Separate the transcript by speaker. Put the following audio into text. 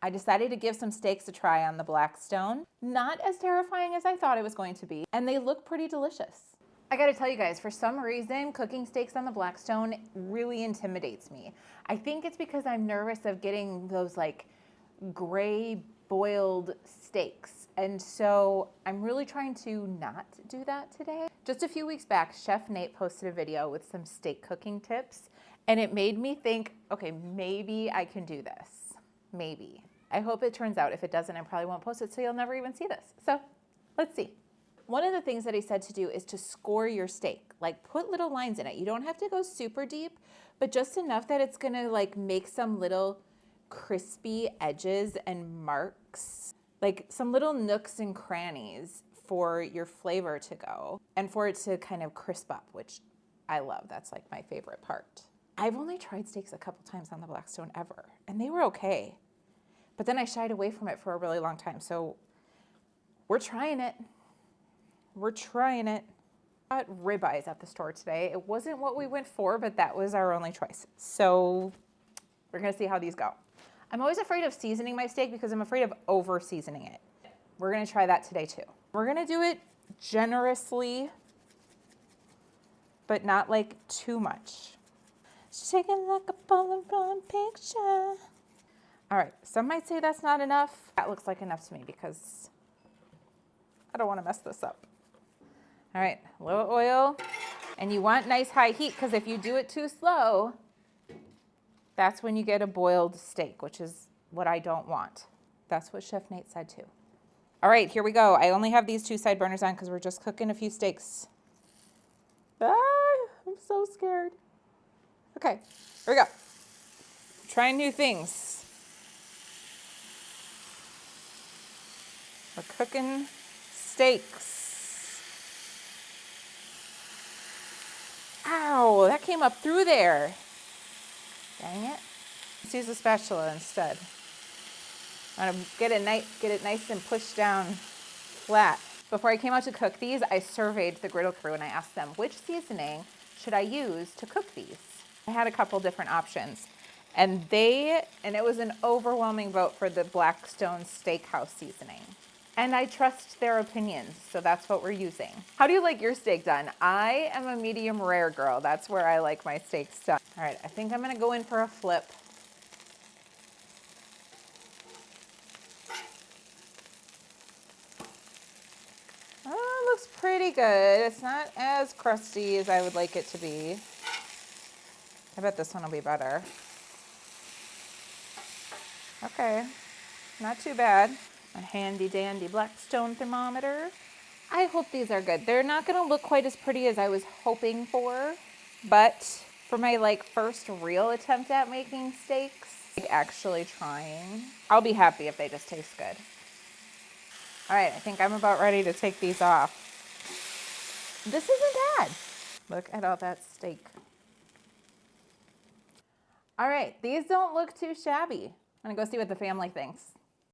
Speaker 1: I decided to give some steaks a try on the Blackstone. Not as terrifying as I thought it was going to be, and they look pretty delicious. I gotta tell you guys, for some reason, cooking steaks on the Blackstone really intimidates me. I think it's because I'm nervous of getting those like gray boiled steaks. And so I'm really trying to not do that today. Just a few weeks back, Chef Nate posted a video with some steak cooking tips, and it made me think, okay, maybe I can do this. Maybe. I hope it turns out. If it doesn't, I probably won't post it, so you'll never even see this. So let's see. One of the things that he said to do is to score your steak. Like put little lines in it. You don't have to go super deep, but just enough that it's gonna like make some little crispy edges and marks, like some little nooks and crannies for your flavor to go and for it to kind of crisp up, which I love. That's like my favorite part. I've only tried steaks a couple times on the Blackstone ever, and they were okay. But then I shied away from it for a really long time. So we're trying it. We're trying it. Got ribeyes at the store today. It wasn't what we went for, but that was our only choice. So we're gonna see how these go. I'm always afraid of seasoning my steak because I'm afraid of over seasoning it. We're gonna try that today too. We're gonna do it generously, but not like too much. Shaking like a Polaroid picture. All right, some might say that's not enough. That looks like enough to me because I don't wanna mess this up. All right, a little oil. And you want nice high heat because if you do it too slow, that's when you get a boiled steak, which is what I don't want. That's what Chef Nate said too. All right, here we go. I only have these two side burners on because we're just cooking a few steaks. Ah, I'm so scared. Okay, here we go. Trying new things. We're cooking steaks. Ow, that came up through there. Dang it. Let's use a spatula instead. I'm gonna get it nice and pushed down flat. Before I came out to cook these, I surveyed the griddle crew and I asked them, which seasoning should I use to cook these? I had a couple different options. And it was an overwhelming vote for the Blackstone Steakhouse seasoning. And I trust their opinions, so that's what we're using. How do you like your steak done? I am a medium rare girl. That's where I like my steaks done. All right, I think I'm gonna go in for a flip. Oh, it looks pretty good. It's not as crusty as I would like it to be. I bet this one will be better. Okay, not too bad. A handy dandy Blackstone thermometer. I hope these are good. They're not gonna look quite as pretty as I was hoping for, but for my like first real attempt at making steaks, like actually trying, I'll be happy if they just taste good. All right, I think I'm about ready to take these off. This isn't bad. Look at all that steak. All right, these don't look too shabby. I'm gonna go see what the family thinks.